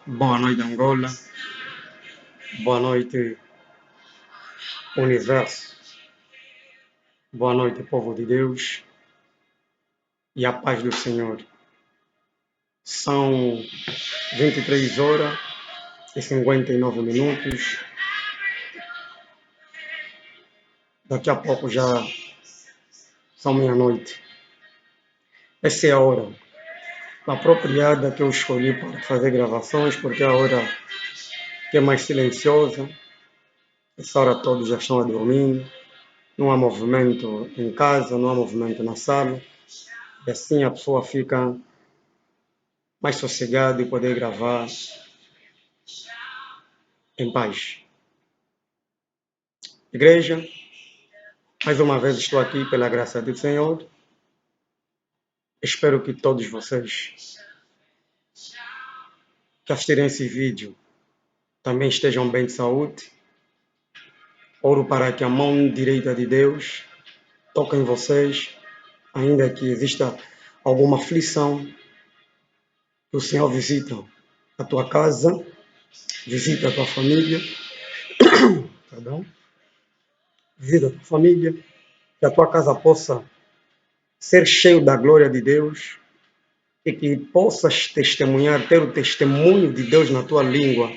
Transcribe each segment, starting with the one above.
Boa noite, Angola. Boa noite, Universo. Boa noite, povo de Deus. E a paz do Senhor. São 23 horas e 59 minutos. Daqui a pouco já são meia-noite. Essa é a hora apropriada que eu escolhi para fazer gravações, porque é a hora que é mais silenciosa. Essa hora todos já estão a dormir. Não há movimento em casa, não há movimento na sala. E assim a pessoa fica mais sossegada e poder gravar em paz. Igreja, mais uma vez estou aqui pela graça do Senhor. Espero que todos vocês que assistirem esse vídeo também estejam bem de saúde. Oro para que a mão direita de Deus toque em vocês, ainda que exista alguma aflição, que o Senhor visita a tua casa, visita a tua família, visita a tua família, que a tua casa possa ser cheio da glória de Deus e que possas testemunhar, ter o testemunho de Deus na tua língua,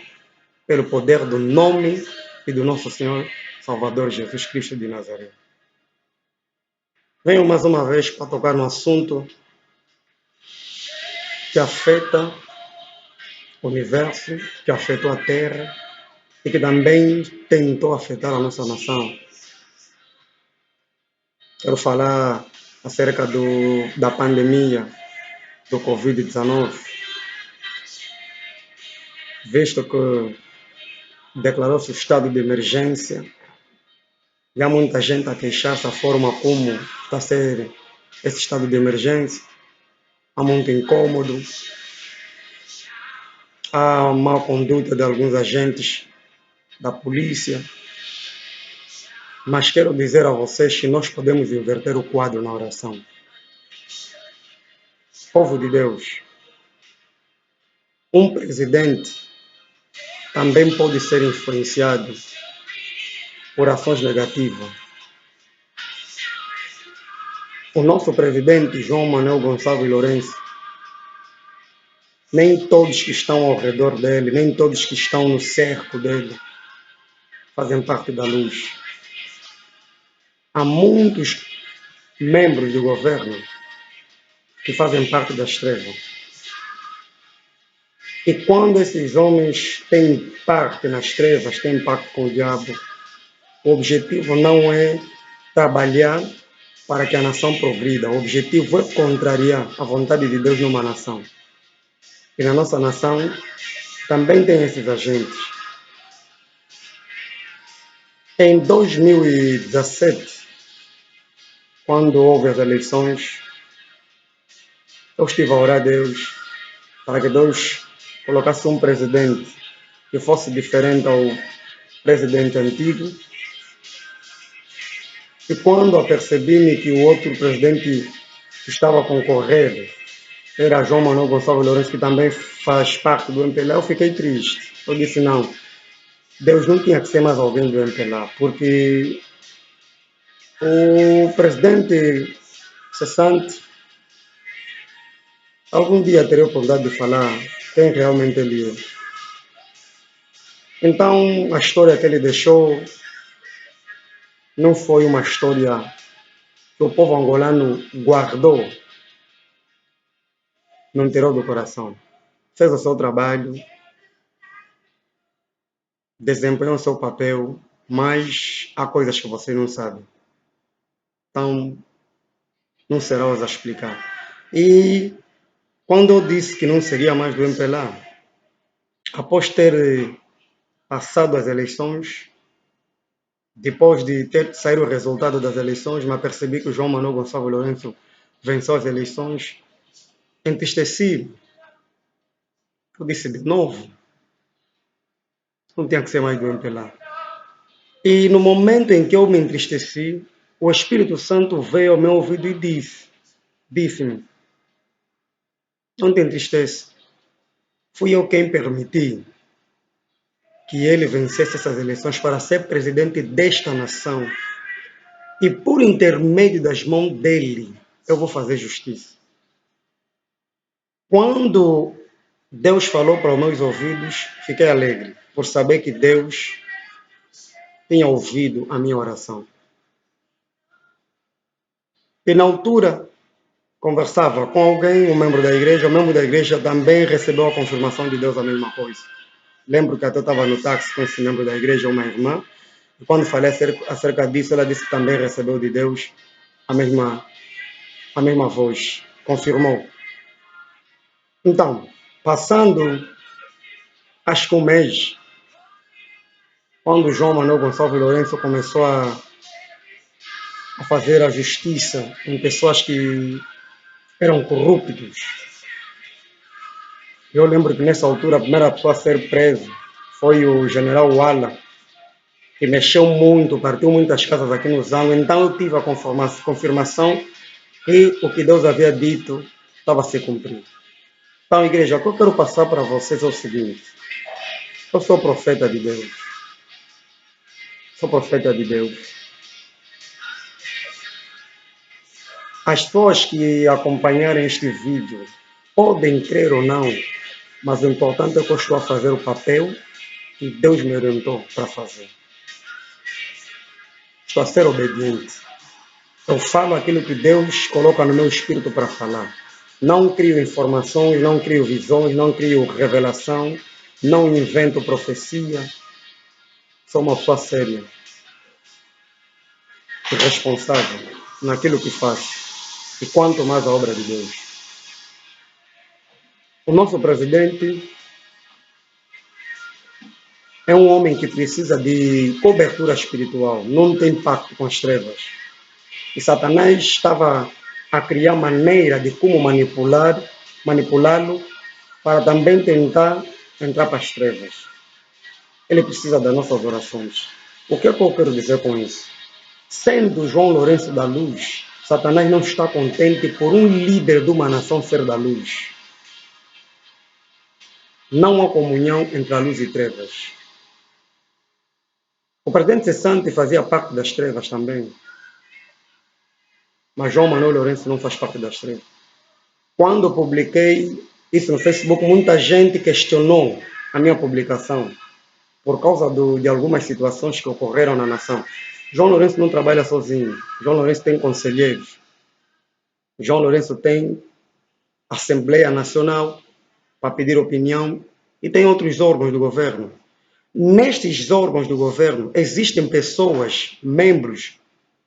pelo poder do nome e do nosso Senhor Salvador Jesus Cristo de Nazaré. Venho mais uma vez para tocar no assunto que afeta o universo, que afetou a Terra e que também tentou afetar a nossa nação. Quero falar acerca da pandemia do Covid-19, visto que declarou-se o estado de emergência. E há muita gente a queixar-se da forma como está a ser esse estado de emergência. Há muito incômodo. Há má conduta de alguns agentes da polícia. Mas quero dizer a vocês que nós podemos inverter o quadro na oração. Povo de Deus, um presidente também pode ser influenciado por ações negativas. O nosso presidente, João Manuel Gonçalves Lourenço, nem todos que estão ao redor dele, nem todos que estão no cerco dele, fazem parte da luz. Há muitos membros do governo que fazem parte das trevas. E quando esses homens têm parte nas trevas, têm pacto com o diabo, o objetivo não é trabalhar para que a nação progrida. O objetivo é contrariar a vontade de Deus numa nação. E na nossa nação também tem esses agentes. Em 2017, quando houve as eleições, eu estive a orar a Deus para que Deus colocasse um presidente que fosse diferente ao presidente antigo. E quando apercebi-me que o outro presidente que estava a concorrer era João Manuel Gonçalves Lourenço, que também faz parte do MPLA, eu fiquei triste. Eu disse, não, Deus não tinha que ser mais alguém do MPLA, porque o presidente cessante, algum dia terei a oportunidade de falar quem realmente ele é. Então, a história que ele deixou não foi uma história que o povo angolano guardou no interior do coração. Fez o seu trabalho, desempenhou o seu papel, mas há coisas que você não sabe. Então, não será hoje a explicar. E quando eu disse que não seria mais do MPLA, após ter passado as eleições, depois de ter saído o resultado das eleições, me apercebi que o João Manuel Gonçalves Lourenço venceu as eleições, entristeci. Eu disse de novo, não tinha que ser mais do MPLA. E no momento em que eu me entristeci, o Espírito Santo veio ao meu ouvido e disse-me, não te entristeça, Fui eu quem permiti que ele vencesse essas eleições para ser presidente desta nação. E por intermédio das mãos dele, eu vou fazer justiça. Quando Deus falou para os meus ouvidos, fiquei alegre por saber que Deus tinha ouvido a minha oração. E na altura, conversava com alguém, um membro da igreja, o membro da igreja também recebeu a confirmação de Deus a mesma coisa. Lembro que até eu estava no táxi com esse membro da igreja, uma irmã, e quando falei acerca disso, ela disse que também recebeu de Deus a mesma voz, confirmou. Então, passando, acho que um mês, quando João Manuel Gonçalves Lourenço começou a fazer a justiça em pessoas que eram corruptos, eu lembro que nessa altura a primeira pessoa a ser preso foi o general Wala, que mexeu muito, partiu muitas casas aqui no Zango. Então eu tive a confirmação que o que Deus havia dito estava a se cumprir. Então, igreja, o que eu quero passar para vocês é o seguinte: eu sou profeta de Deus. Sou profeta de Deus. As pessoas que acompanharem este vídeo podem crer ou não, mas o importante é que eu estou a fazer o papel que Deus me orientou para fazer. Estou a ser obediente. Eu falo aquilo que Deus coloca no meu espírito para falar. Não crio informações, não crio visões, não crio revelação, não invento profecia. Sou uma pessoa séria e responsável naquilo que faço. E quanto mais a obra de Deus. O nosso presidente é um homem que precisa de cobertura espiritual, não tem pacto com as trevas. E Satanás estava a criar maneira de como manipulá-lo para também tentar entrar para as trevas. Ele precisa das nossas orações. O que é que eu quero dizer com isso? Sendo João Lourenço da luz, Satanás não está contente por um líder de uma nação ser da luz. Não há comunhão entre a luz e trevas. O presidente Cessante fazia parte das trevas também. Mas João Manuel Lourenço não faz parte das trevas. Quando eu publiquei isso no Facebook, muita gente questionou a minha publicação por causa de algumas situações que ocorreram na nação. João Lourenço não trabalha sozinho. João Lourenço tem conselheiros. João Lourenço tem Assembleia Nacional para pedir opinião e tem outros órgãos do governo. Nestes órgãos do governo existem pessoas, membros,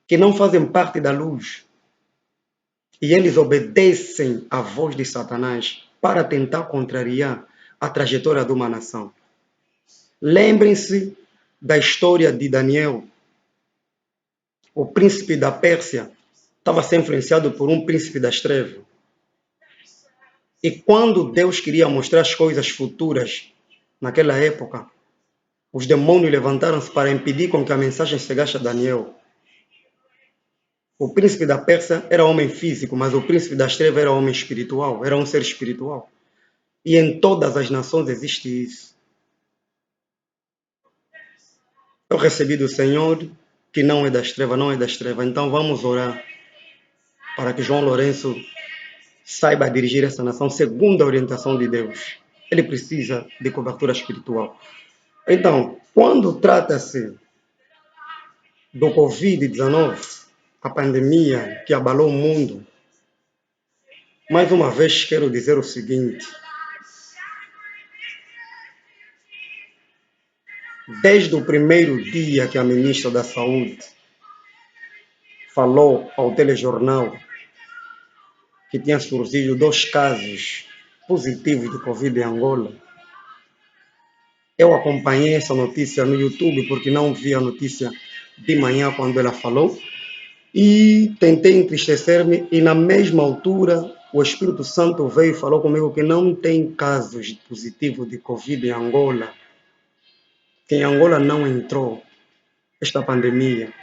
que não fazem parte da luz. E eles obedecem à voz de Satanás para tentar contrariar a trajetória de uma nação. Lembrem-se da história de Daniel. O príncipe da Pérsia estava a ser influenciado por um príncipe das trevas. E quando Deus queria mostrar as coisas futuras, naquela época, os demônios levantaram-se para impedir com que a mensagem chegasse a Daniel. O príncipe da Pérsia era homem físico, mas o príncipe das trevas era homem espiritual, era um ser espiritual. E em todas as nações existe isso. Eu recebi do Senhor que não é das trevas, não é das trevas. Então vamos orar para que João Lourenço saiba dirigir essa nação segundo a orientação de Deus. Ele precisa de cobertura espiritual. Então, quando trata-se do Covid-19, a pandemia que abalou o mundo, mais uma vez quero dizer o seguinte: desde o primeiro dia que a ministra da Saúde falou ao telejornal que tinha surgido 2 casos positivos de Covid em Angola, eu acompanhei essa notícia no YouTube porque não vi a notícia de manhã quando ela falou e tentei entristecer-me e na mesma altura o Espírito Santo veio e falou comigo que não tem casos positivos de Covid em Angola, que em Angola não entrou esta pandemia.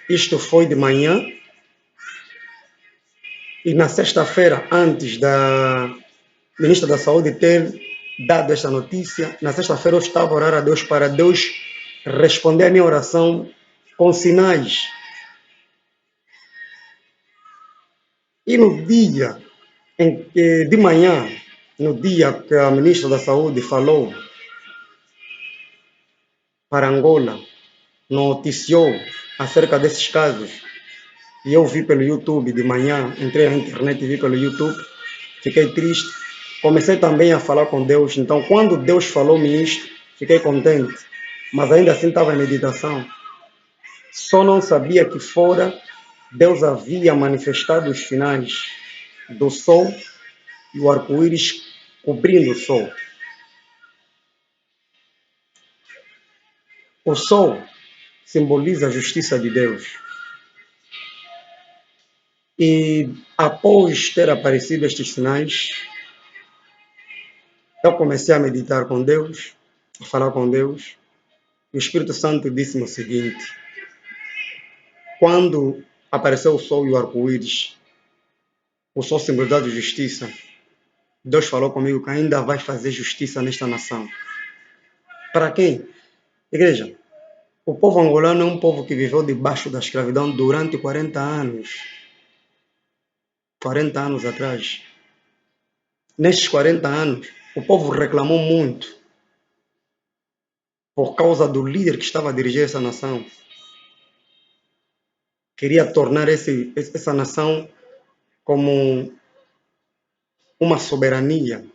Isto foi de manhã E na sexta-feira, antes da ministra da Saúde ter dado esta notícia, na sexta-feira eu estava a orar a Deus para Deus responder a minha oração com sinais. E no dia em que, de manhã, no dia que a ministra da Saúde falou para Angola, noticiou acerca desses casos, e eu vi pelo YouTube de manhã, entrei na internet e vi pelo YouTube, fiquei triste. Comecei também a falar com Deus. Então, quando Deus falou-me isto, fiquei contente. Mas ainda assim estava em meditação. Só não sabia que fora Deus havia manifestado os sinais do sol e o arco-íris cobrindo o sol. O sol simboliza a justiça de Deus. E após ter aparecido estes sinais, eu comecei a meditar com Deus, a falar com Deus. E o Espírito Santo disse-me o seguinte: quando apareceu o sol e o arco-íris, o sol simbolizado de justiça, Deus falou comigo que ainda vai fazer justiça nesta nação. Para quem? Igreja, o povo angolano é um povo que viveu debaixo da escravidão durante 40 anos. 40 anos atrás. Nestes 40 anos, o povo reclamou muito por causa do líder que estava a dirigir essa nação. Queria tornar essa nação como uma soberania.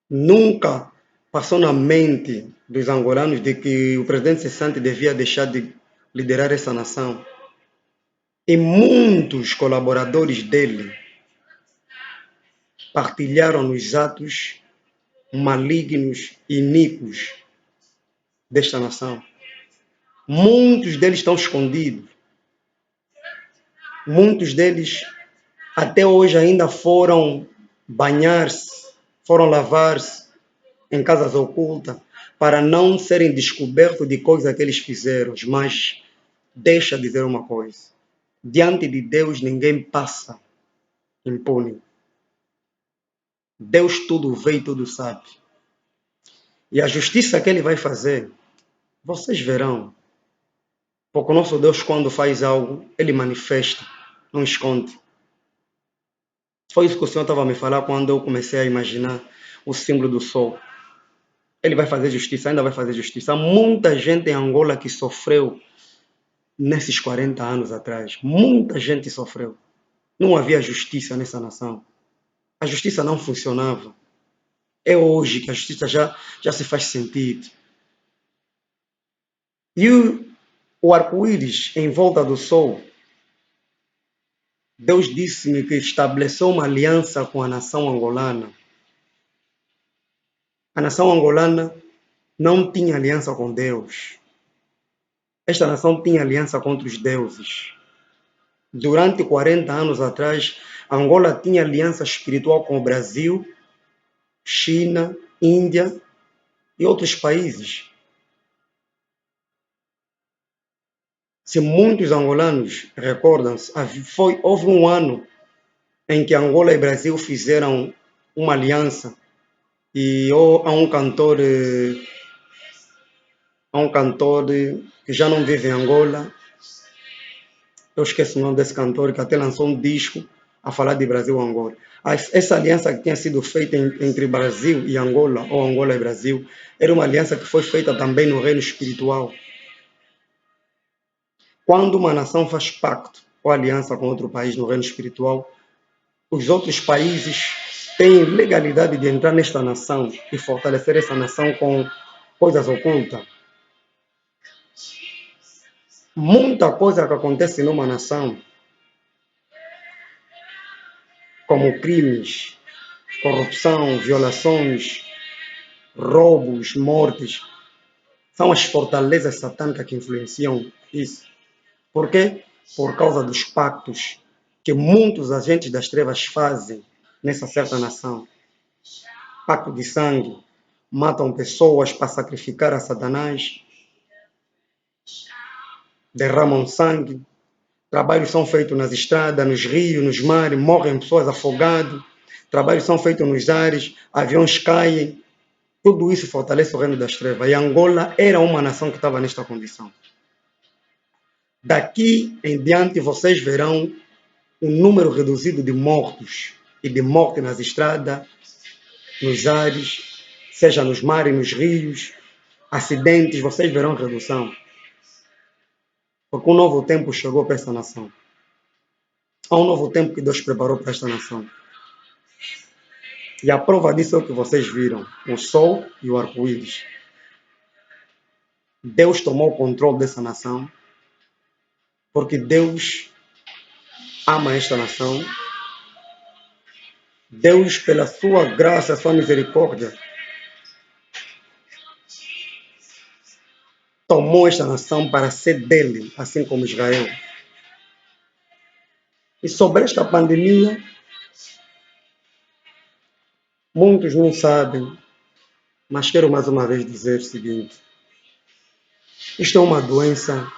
Nunca passou na mente dos angolanos de que o presidente cessante devia deixar de liderar essa nação. E muitos colaboradores dele partilharam nos atos malignos e iníquos desta nação. Muitos deles estão escondidos. Muitos deles até hoje ainda foram banhar-se, foram lavar-se em casas ocultas para não serem descobertos de coisas que eles fizeram. Mas deixa eu dizer uma coisa: diante de Deus ninguém passa impune. Deus tudo vê e tudo sabe. E a justiça que ele vai fazer, vocês verão. Porque o nosso Deus, quando faz algo, ele manifesta, não esconde. Foi isso que o Senhor estava a me falar quando eu comecei a imaginar o símbolo do sol. Ele vai fazer justiça, ainda vai fazer justiça. Há muita gente em Angola que sofreu nesses 40 anos atrás. Muita gente sofreu. Não havia justiça nessa nação. A justiça não funcionava. É hoje que a justiça já se faz sentido. E o arco-íris em volta do sol, Deus disse-me que estabeleceu uma aliança com a nação angolana. A nação angolana não tinha aliança com Deus. Esta nação tinha aliança contra os deuses. Durante 40 anos atrás, Angola tinha aliança espiritual com o Brasil, China, Índia e outros países. Se muitos angolanos recordam-se, houve um ano em que Angola e Brasil fizeram uma aliança e há um cantor que já não vive em Angola. Eu esqueço o nome desse cantor que até lançou um disco a falar de Brasil e Angola. Essa aliança que tinha sido feita entre Brasil e Angola, ou Angola e Brasil, era uma aliança que foi feita também no reino espiritual. Quando uma nação faz pacto ou aliança com outro país no reino espiritual, os outros países têm legalidade de entrar nesta nação e fortalecer essa nação com coisas ocultas. Muita coisa que acontece numa nação, como crimes, corrupção, violações, roubos, mortes, são as fortalezas satânicas que influenciam isso. Por quê? Por causa dos pactos que muitos agentes das trevas fazem nessa certa nação. Pacto de sangue, matam pessoas para sacrificar a Satanás, derramam sangue, Trabalhos são feitos nas estradas, nos rios, nos mares, morrem pessoas afogadas. Trabalhos são feitos nos ares, aviões caem. Tudo isso fortalece o reino das trevas. E Angola era uma nação que estava nesta condição. Daqui em diante vocês verão um número reduzido de mortos e de morte nas estradas, nos ares, seja nos mares, nos rios, acidentes, vocês verão redução. Porque um novo tempo chegou para esta nação. Há um novo tempo que Deus preparou para esta nação. E a prova disso é o que vocês viram, o sol e o arco-íris. Deus tomou o controle dessa nação, porque Deus ama esta nação. Deus, pela sua graça, sua misericórdia, tomou esta nação para ser dele, assim como Israel. E sobre esta pandemia, muitos não sabem, mas quero mais uma vez dizer o seguinte: isto é uma doença,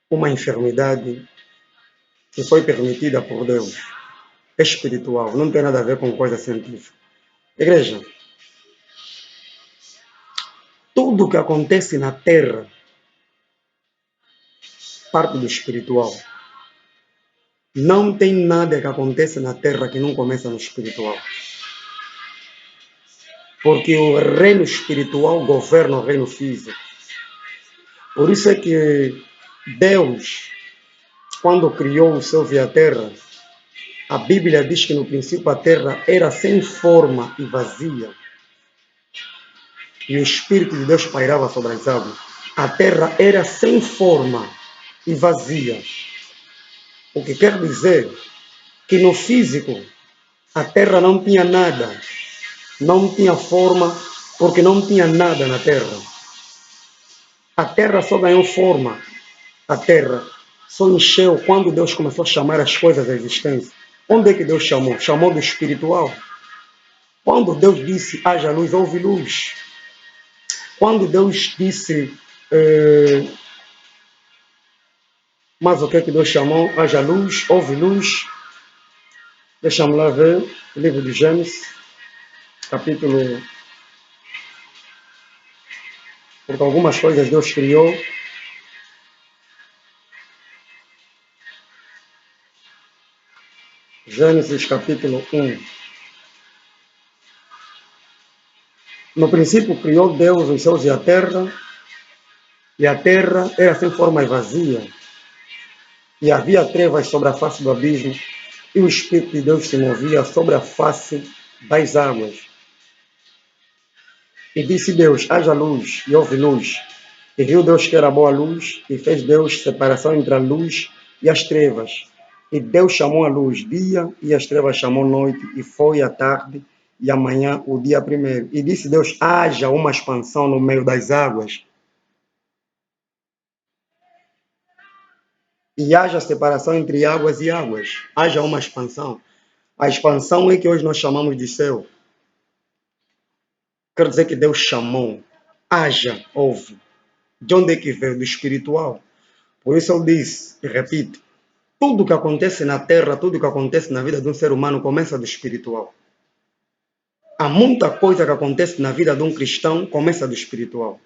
uma enfermidade que foi permitida por Deus. É espiritual, não tem nada a ver com coisa científica. Igreja, tudo que acontece na terra parte do espiritual. Não tem nada que acontece na terra que não começa no espiritual. Porque o reino espiritual governa o reino físico. Por isso é que Deus, quando criou o céu e a terra, a Bíblia diz que no princípio a terra era sem forma e vazia. E o Espírito de Deus pairava sobre as águas. A terra era sem forma e vazia. O que quer dizer que no físico a terra não tinha nada, não tinha forma, porque não tinha nada na terra. A terra só ganhou forma, a terra só encheu quando Deus começou a chamar as coisas à existência. Onde é que Deus chamou? Chamou do espiritual. Quando Deus disse, haja luz, houve luz. Quando Deus disse, mas o que é que Deus chamou? Haja luz, houve luz. Deixa-me lá ver, o livro de Gênesis, capítulo... Porque algumas coisas Deus criou. Gênesis, capítulo 1. No princípio criou Deus os céus e a terra era sem forma e vazia. E havia trevas sobre a face do abismo, e o Espírito de Deus se movia sobre a face das águas. E disse Deus, haja luz, e houve luz. E viu Deus que era boa luz, e fez Deus separação entre a luz e as trevas. E Deus chamou a luz dia, e as trevas chamou noite, e foi a tarde, e amanhã o dia primeiro. E disse Deus, haja uma expansão no meio das águas, e haja separação entre águas e águas. Haja uma expansão. A expansão é que hoje nós chamamos de céu. Quer dizer que Deus chamou. Haja, houve. De onde é que veio? Do espiritual. Por isso eu disse, e repito, tudo que acontece na terra, tudo que acontece na vida de um ser humano começa do espiritual. Há muita coisa que acontece na vida de um cristão, começa do espiritual.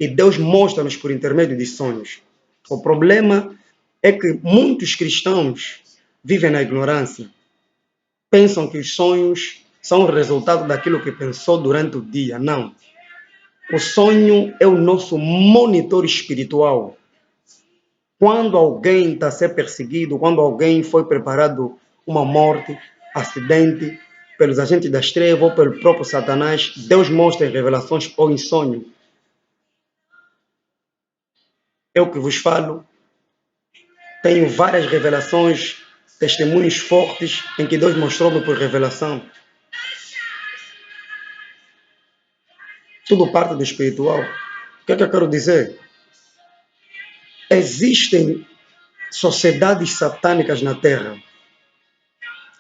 E Deus mostra-nos por intermédio de sonhos. O problema é que muitos cristãos vivem na ignorância. Pensam que os sonhos são o resultado daquilo que pensou durante o dia. Não. O sonho é o nosso monitor espiritual. Quando alguém está a ser perseguido, quando alguém foi preparado uma morte, acidente, pelos agentes das trevas ou pelo próprio Satanás, Deus mostra em revelações ou em sonho. Eu que vos falo, tenho várias revelações, testemunhos fortes em que Deus mostrou-me por revelação. Tudo parte do espiritual. O que é que eu quero dizer? Existem sociedades satânicas na Terra,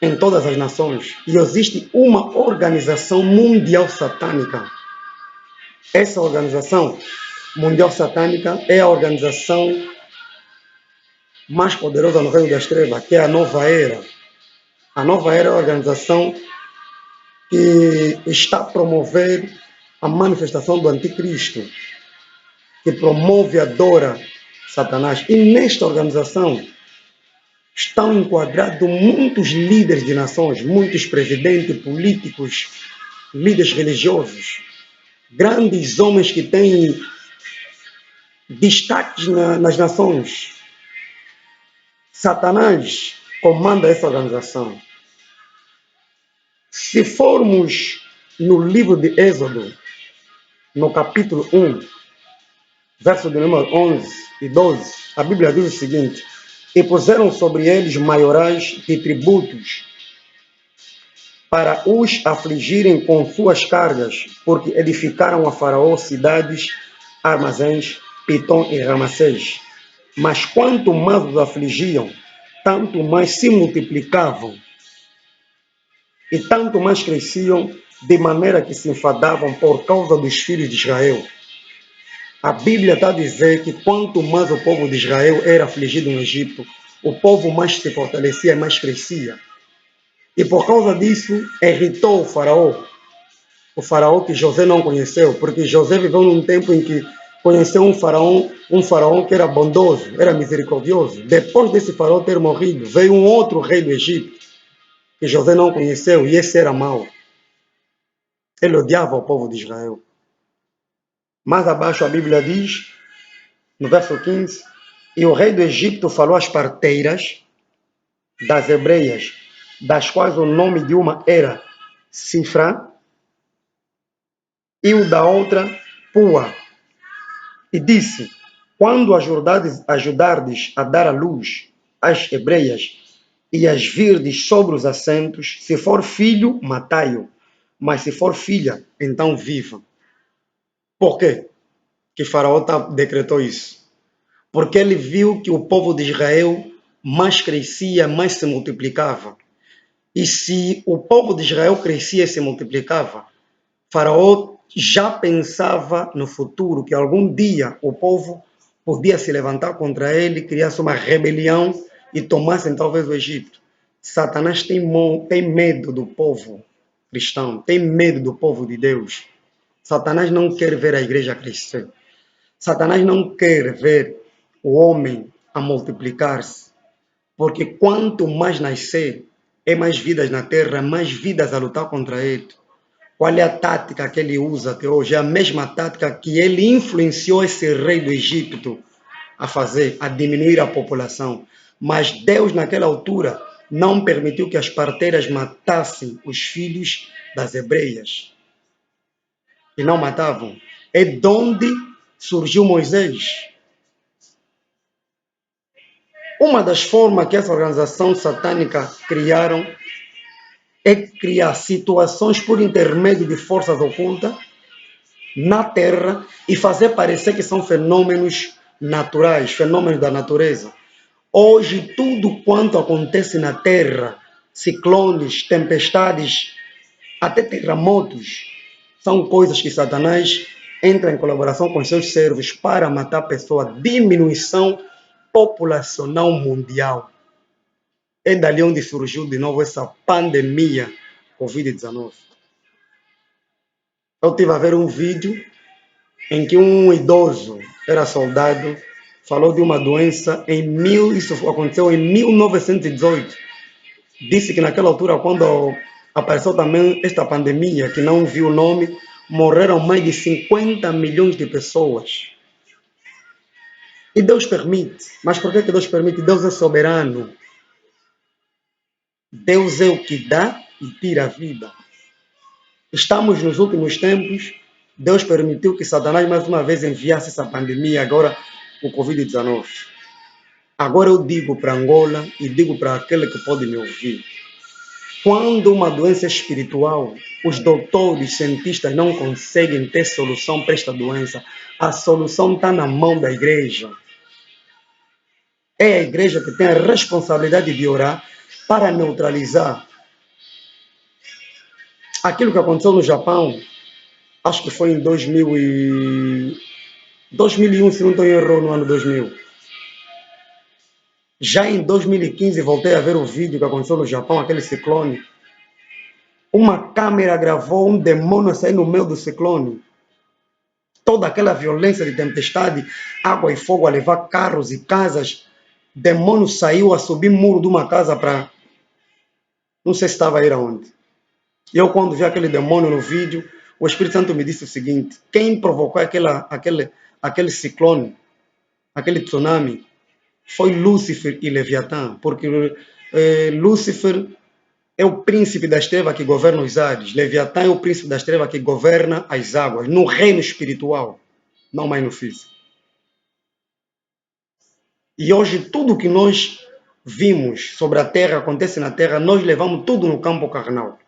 em todas as nações, e existe uma organização mundial satânica. Essa organização mundial satânica é a organização mais poderosa no reino das trevas, que é a Nova Era. A Nova Era é a organização que está a promover a manifestação do anticristo, que promove e adora Satanás. E nesta organização estão enquadrados muitos líderes de nações, muitos presidentes políticos, líderes religiosos, grandes homens que têm destaques nas nações. Satanás comanda essa organização. Se formos no livro de Êxodo, no capítulo 1, verso de número 11 e 12, a Bíblia diz o seguinte: e puseram sobre eles maiorais de tributos para os afligirem com suas cargas, porque edificaram a Faraó cidades, armazéns, Pitom e Ramassés. Mas quanto mais os afligiam, tanto mais se multiplicavam e tanto mais cresciam, de maneira que se enfadavam por causa dos filhos de Israel. A Bíblia está a dizer que quanto mais o povo de Israel era afligido no Egito, o povo mais se fortalecia e mais crescia. E por causa disso, irritou o faraó que José não conheceu, porque José viveu num tempo em que conheceu um faraó que era bondoso, era misericordioso. Depois desse faraó ter morrido, veio um outro rei do Egito, que José não conheceu, e esse era mau. Ele odiava o povo de Israel. Mais abaixo a Bíblia diz, no verso 15, e o rei do Egito falou às parteiras das hebreias, das quais o nome de uma era Cifra, e o da outra Pua, e disse: quando ajudardes a dar à luz às hebreias e as virdes sobre os assentos, se for filho, matai-o, mas se for filha, então viva. Por quê que Faraó decretou isso? Porque ele viu que o povo de Israel mais crescia, mais se multiplicava. E se o povo de Israel crescia e se multiplicava, Faraó já pensava no futuro, que algum dia o povo podia se levantar contra ele, criasse uma rebelião e tomassem talvez o Egito. Satanás tem medo do povo cristão, tem medo do povo de Deus. Satanás não quer ver a igreja crescer. Satanás não quer ver o homem a multiplicar-se, porque quanto mais nascer, é mais vidas na terra, mais vidas a lutar contra ele. Qual é a tática que ele usa até hoje? É a mesma tática que ele influenciou esse rei do Egito a fazer, a diminuir a população. Mas Deus, naquela altura, não permitiu que as parteiras matassem os filhos das hebreias. E não matavam. É de onde surgiu Moisés. Uma das formas que essa organização satânica criaram é criar situações por intermédio de forças ocultas na Terra e fazer parecer que são fenômenos naturais, fenômenos da natureza. Hoje, tudo quanto acontece na Terra, ciclones, tempestades, até terremotos, são coisas que Satanás entra em colaboração com seus servos para matar pessoas, diminuição populacional mundial. É dali onde surgiu de novo essa pandemia Covid-19. Eu estive a ver um vídeo em que um idoso, era soldado, falou de uma doença isso aconteceu em 1918. Disse que naquela altura, quando apareceu também esta pandemia, que não viu o nome, morreram mais de 50 milhões de pessoas. E Deus permite. Mas por que Deus permite? Deus é soberano. Deus é o que dá e tira a vida. Estamos nos últimos tempos, Deus permitiu que Satanás mais uma vez enviasse essa pandemia, agora o Covid-19. Agora eu digo para Angola e digo para aquele que pode me ouvir. Quando uma doença espiritual, os doutores, cientistas não conseguem ter solução para esta doença, a solução está na mão da igreja. É a igreja que tem a responsabilidade de orar para neutralizar aquilo que aconteceu no Japão. Acho que foi em 2001, se não estou em erro, no ano 2000. Já em 2015 voltei a ver o vídeo que aconteceu no Japão, aquele ciclone. Uma câmera gravou um demônio a sair no meio do ciclone. Toda aquela violência de tempestade, água e fogo a levar carros e casas. Demônio saiu a subir muro de uma casa para... Não sei se estava a ir aonde. E eu, quando vi aquele demônio no vídeo, o Espírito Santo me disse o seguinte: quem provocou aquele ciclone, aquele tsunami, foi Lúcifer e Leviatã, porque Lúcifer é o príncipe das trevas que governa os ares, Leviatã é o príncipe das trevas que governa as águas, no reino espiritual, não mais no físico. E hoje tudo que nós vimos sobre a terra, acontece na terra, nós levamos tudo no campo carnal.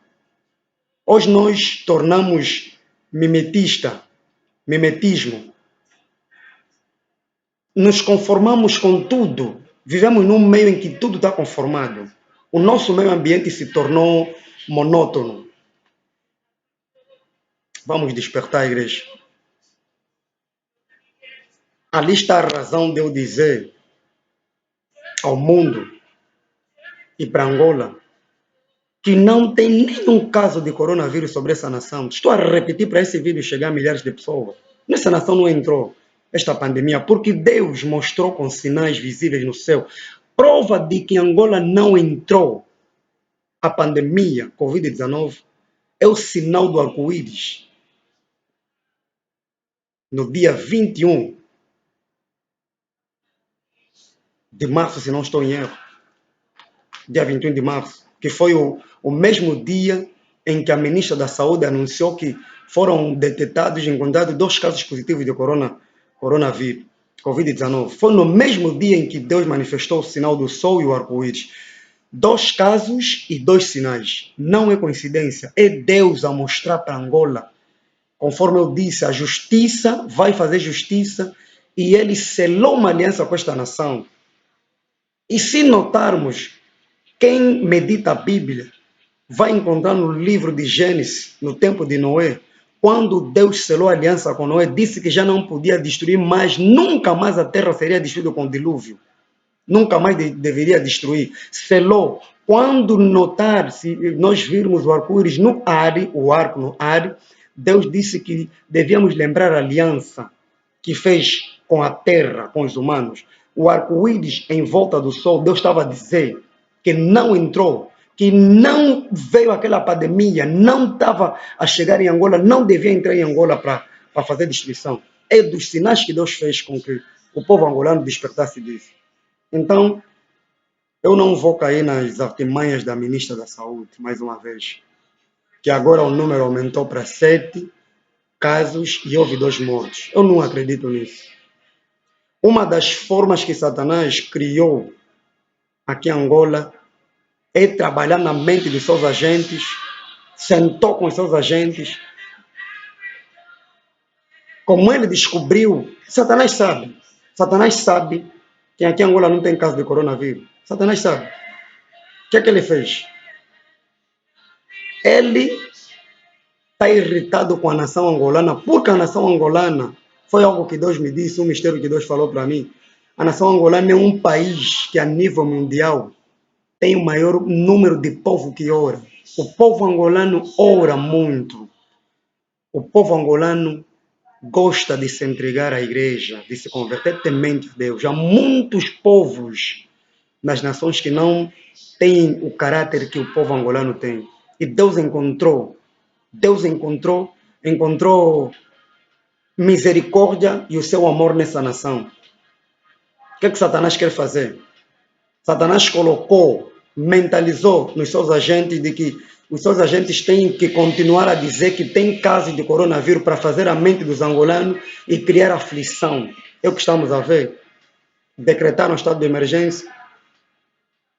Hoje nós tornamos mimetismo. Nos conformamos com tudo. Vivemos num meio em que tudo está conformado. O nosso meio ambiente se tornou monótono. Vamos despertar a igreja. Ali está a razão de eu dizer ao mundo e para Angola que não tem nenhum caso de coronavírus sobre essa nação. Estou a repetir para esse vídeo chegar a milhares de pessoas. Nessa nação não entrou esta pandemia porque Deus mostrou com sinais visíveis no céu. Prova de que Angola não entrou a pandemia Covid-19 é o sinal do arco-íris. No dia 21 de março, se não estou em erro, dia 21 de março, que foi o mesmo dia em que a ministra da Saúde anunciou que foram detectados e encontrados 2 casos positivos de coronavírus, Covid-19. Foi no mesmo dia em que Deus manifestou o sinal do sol e o arco-íris. 2 casos e 2 sinais. Não é coincidência, é Deus a mostrar para Angola. Conforme eu disse, a justiça vai fazer justiça e ele selou uma aliança com esta nação. E se notarmos, quem medita a Bíblia vai encontrar no livro de Gênesis, no tempo de Noé, quando Deus selou a aliança com Noé, disse que já não podia destruir mais, nunca mais a terra seria destruída com o dilúvio. Nunca mais deveria destruir. Selou. Quando notar, se nós virmos o arco-íris no ar, o arco no ar, Deus disse que devíamos lembrar a aliança que fez com a terra, com os humanos. O arco-íris em volta do sol, Deus estava a dizer que não entrou, que não veio aquela pandemia, não estava a chegar em Angola, não devia entrar em Angola para fazer destruição. É dos sinais que Deus fez com que o povo angolano despertasse disso. Então, eu não vou cair nas artimanhas da ministra da Saúde, mais uma vez, que agora o número aumentou para 7 casos e houve 2 mortos. Eu não acredito nisso. Uma das formas que Satanás criou aqui em Angola é trabalhar na mente dos seus agentes, sentou com os seus agentes. Como ele descobriu, Satanás sabe que aqui em Angola não tem caso de coronavírus. Satanás sabe. O que é que ele fez? Ele está irritado com a nação angolana, porque a nação angolana foi algo que Deus me disse, um mistério que Deus falou para mim. A nação angolana é um país que a nível mundial tem o maior número de povo que ora. O povo angolano ora muito. O povo angolano gosta de se entregar à igreja, de se converter temente a Deus. Há muitos povos nas nações que não têm o caráter que o povo angolano tem. E Deus encontrou misericórdia e o seu amor nessa nação. O que Satanás quer fazer? Satanás mentalizou nos seus agentes de que os seus agentes têm que continuar a dizer que tem casos de coronavírus para fazer a mente dos angolanos e criar aflição. É o que estamos a ver. Decretaram o estado de emergência.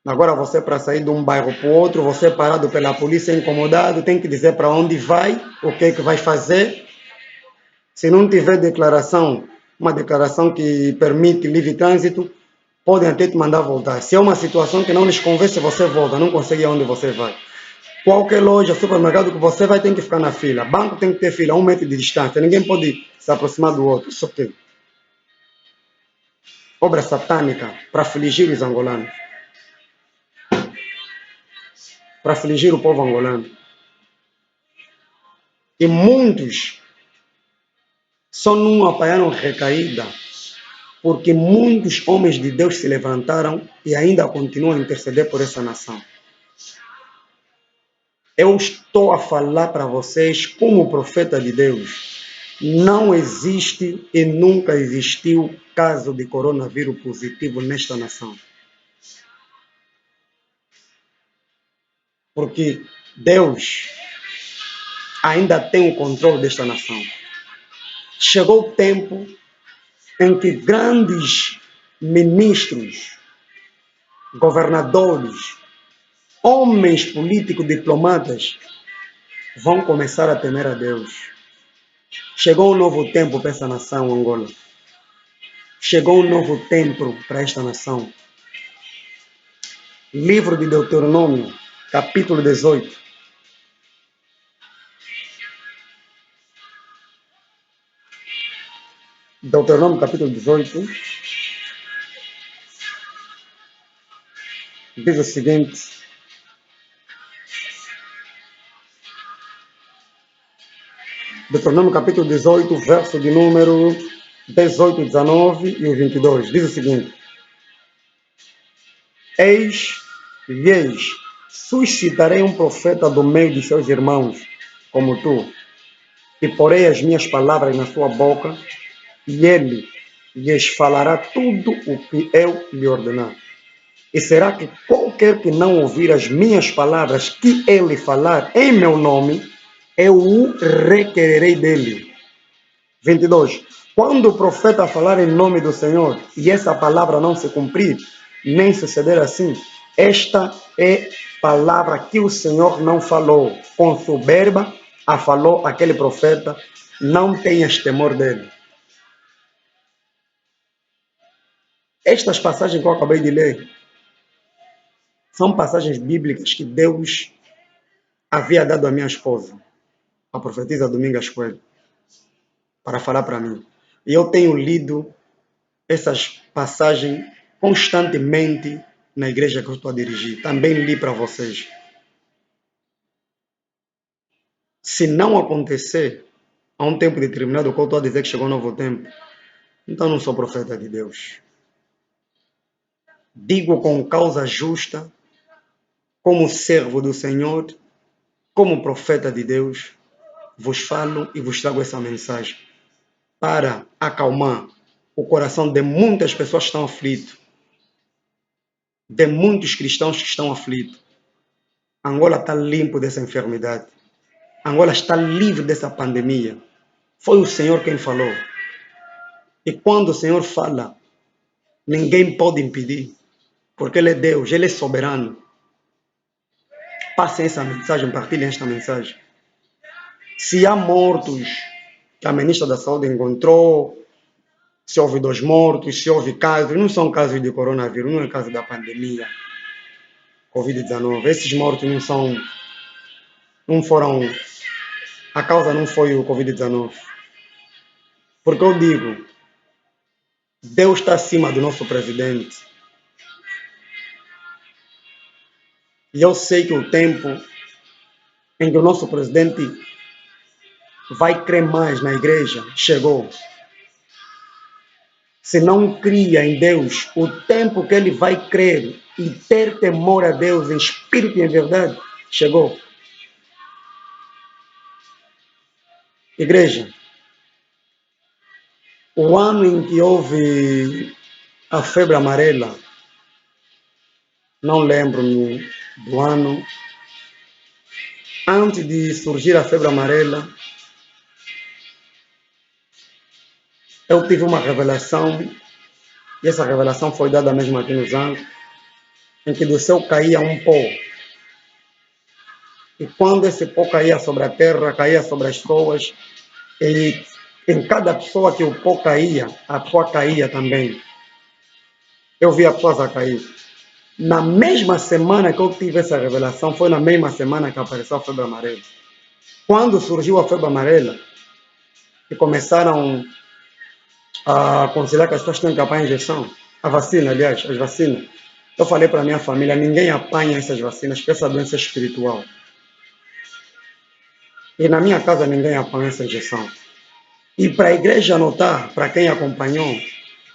Agora você, para sair de um bairro para o outro, você parado pela polícia incomodado, tem que dizer para onde vai, o que é que vai fazer. Se não tiver declaração, uma declaração que permite livre trânsito, podem até te mandar voltar. Se é uma situação que não lhes convence, você volta, não consegue ir aonde você vai. Qualquer loja, supermercado que você vai, tem que ficar na fila. Banco tem que ter fila, 1 metro de distância. Ninguém pode se aproximar do outro. Isso aqui. obra satânica para afligir os angolanos, para afligir o povo angolano. E muitos só não apanharam recaída porque muitos homens de Deus se levantaram e ainda continuam a interceder por essa nação. Eu estou a falar para vocês como profeta de Deus. Não existe e nunca existiu caso de coronavírus positivo nesta nação. Porque Deus ainda tem o controle desta nação. Chegou o tempo em que grandes ministros, governadores, homens políticos, diplomatas vão começar a temer a Deus. Chegou um novo tempo para essa nação, Angola. Chegou um novo tempo para esta nação. Livro de Deuteronômio, capítulo 18. Deuteronômio, capítulo 18. Diz o seguinte: Deuteronômio capítulo 18, verso de número 18, 19 e 22. Diz o seguinte: Eis, suscitarei um profeta do meio de seus irmãos, como tu, e porei as minhas palavras na sua boca, e ele lhes falará tudo o que eu lhe ordenar. E será que qualquer que não ouvir as minhas palavras que ele falar em meu nome, eu o requererei dele. 22. Quando o profeta falar em nome do Senhor e essa palavra não se cumprir, nem suceder assim, esta é palavra que o Senhor não falou. Com soberba a falou aquele profeta, não tenhas temor dele. Estas passagens que eu acabei de ler são passagens bíblicas que Deus havia dado à minha esposa, a profetisa Domingas Coelho, para falar para mim. E eu tenho lido essas passagens constantemente na igreja que eu estou a dirigir. Também li para vocês. Se não acontecer a um tempo determinado, que eu estou a dizer que chegou um novo tempo, então não sou profeta de Deus. Digo com causa justa, como servo do Senhor, como profeta de Deus, vos falo e vos trago essa mensagem para acalmar o coração de muitas pessoas que estão aflitas, de muitos cristãos que estão aflitos. Angola está limpo dessa enfermidade. Angola está livre dessa pandemia. Foi o Senhor quem falou. E quando o Senhor fala, ninguém pode impedir, porque Ele é Deus, Ele é soberano. Passem essa mensagem, partilhem esta mensagem. Se há mortos que a ministra da Saúde encontrou, se houve 2 mortos, se houve casos, não são casos de coronavírus, não é caso da pandemia, Covid-19. Esses mortos não foram, a causa não foi o Covid-19. Porque eu digo, Deus está acima do nosso presidente. E eu sei que o tempo em que o nosso presidente vai crer mais na igreja chegou. Se não cria em Deus, o tempo que ele vai crer e ter temor a Deus em espírito e em verdade chegou. Igreja, o ano em que houve a febre amarela, não lembro-me do ano, antes de surgir a febre amarela, eu tive uma revelação, e essa revelação foi dada mesmo aqui nos Anjos, em que do céu caía um pó. E quando esse pó caía sobre a terra, caía sobre as pessoas, e em cada pessoa que o pó caía, a pessoa caía também. Eu vi a pessoa a cair. Na mesma semana que eu tive essa revelação, foi na mesma semana que apareceu a febre amarela. Quando surgiu a febre amarela, e começaram a aconselhar que as pessoas têm que apanhar injeção, A vacina, aliás, as vacinas. Eu falei para minha família, ninguém apanha essas vacinas, porque essa doença é espiritual. E na minha casa ninguém apanha essa injeção. E para a igreja notar, para quem acompanhou,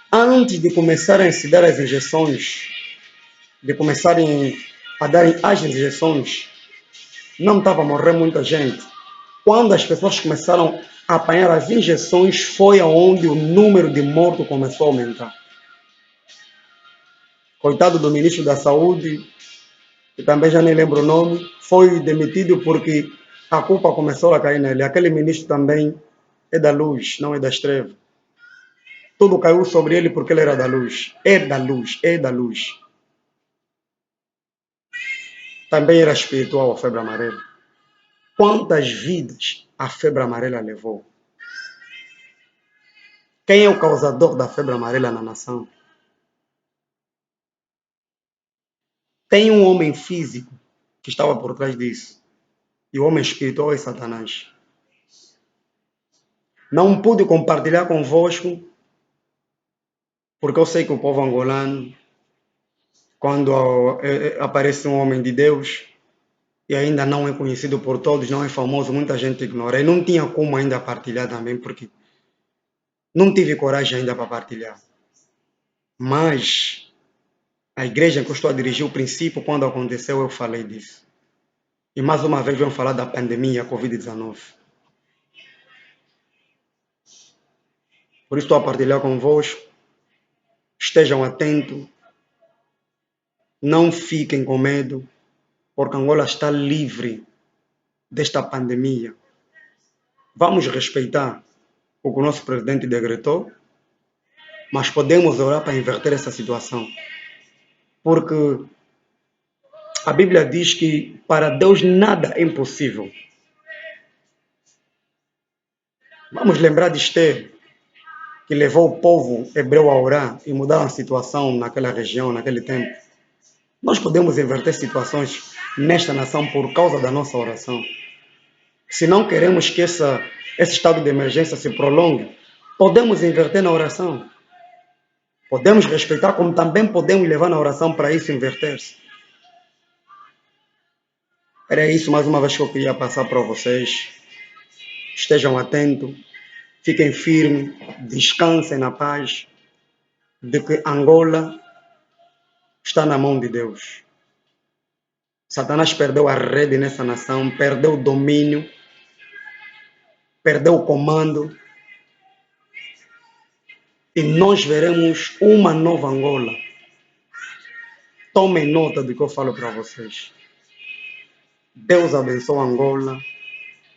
antes de começarem a se dar as injeções, de começarem a darem as injeções, não estava a morrer muita gente. Quando as pessoas começaram a apanhar as injeções, foi aonde o número de mortos começou a aumentar. Coitado do ministro da Saúde, que também já nem lembro o nome, foi demitido porque a culpa começou a cair nele. Aquele ministro também é da luz, não é das trevas. Tudo caiu sobre ele porque ele era da luz. É da luz, é da luz. Também era espiritual a febre amarela. Quantas vidas a febre amarela levou? Quem é o causador da febre amarela na nação? Tem um homem físico que estava por trás disso. E o homem espiritual é Satanás. Não pude compartilhar convosco, porque eu sei que o povo angolano, quando aparece um homem de Deus, e ainda não é conhecido por todos, não é famoso, muita gente ignora. E não tinha como ainda partilhar também, porque não tive coragem ainda para partilhar. Mas a igreja em que eu estou a dirigir, o princípio, quando aconteceu, eu falei disso. E mais uma vez vamos falar da pandemia, Covid-19. Por isso estou a partilhar convosco. Estejam atentos. Não fiquem com medo, porque Angola está livre desta pandemia. Vamos respeitar o que o nosso presidente decretou, mas podemos orar para inverter essa situação. Porque a Bíblia diz que para Deus nada é impossível. Vamos lembrar de Esther, que levou o povo hebreu a orar e mudar a situação naquela região, naquele tempo. Nós podemos inverter situações nesta nação por causa da nossa oração. Se não queremos que esse estado de emergência se prolongue, podemos inverter na oração. Podemos respeitar, como também podemos levar na oração para isso inverter-se. Era isso mais uma vez que eu queria passar para vocês. Estejam atentos, fiquem firmes, descansem na paz de que Angola está na mão de Deus. Satanás perdeu a rede nessa nação, perdeu o domínio, perdeu o comando. E nós veremos uma nova Angola. Tomem nota do que eu falo para vocês. Deus abençoe Angola.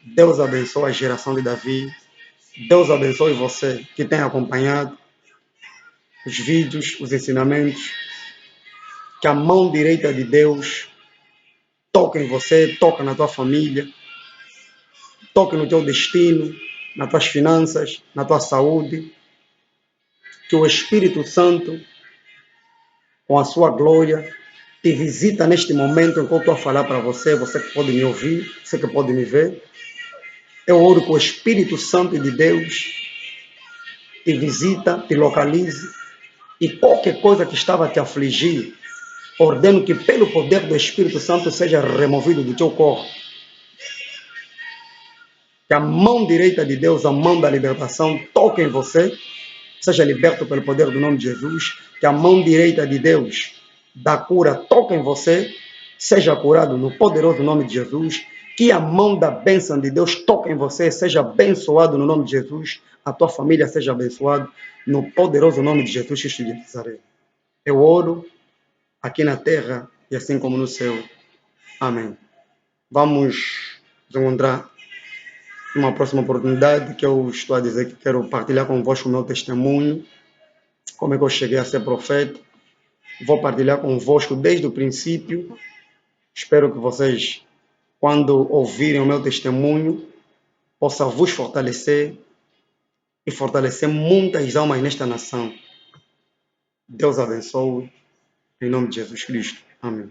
Deus abençoe a geração de Davi. Deus abençoe você que tem acompanhado os vídeos, os ensinamentos. Que a mão direita de Deus toque em você, toque na tua família, toque no teu destino, nas tuas finanças, na tua saúde. Que o Espírito Santo, com a sua glória, te visita neste momento em que eu estou a falar para você, você que pode me ouvir, você que pode me ver. Eu oro que o Espírito Santo de Deus te visita, te localize, e qualquer coisa que estava a te afligir, ordeno que pelo poder do Espírito Santo seja removido do teu corpo. Que a mão direita de Deus, a mão da libertação, toque em você, seja liberto pelo poder do nome de Jesus. Que a mão direita de Deus, da cura, toque em você, seja curado no poderoso nome de Jesus. Que a mão da bênção de Deus toque em você, seja abençoado no nome de Jesus. A tua família seja abençoada no poderoso nome de Jesus Cristo de Nazaré. Eu oro aqui na terra e assim como no céu. Amém. Vamos nos encontrar numa próxima oportunidade, que eu estou a dizer que quero partilhar convosco o meu testemunho, como é que eu cheguei a ser profeta. Vou partilhar convosco desde o princípio. Espero que vocês, quando ouvirem o meu testemunho, possam vos fortalecer e fortalecer muitas almas nesta nação. Deus abençoe, em nome de Jesus Cristo. Amém.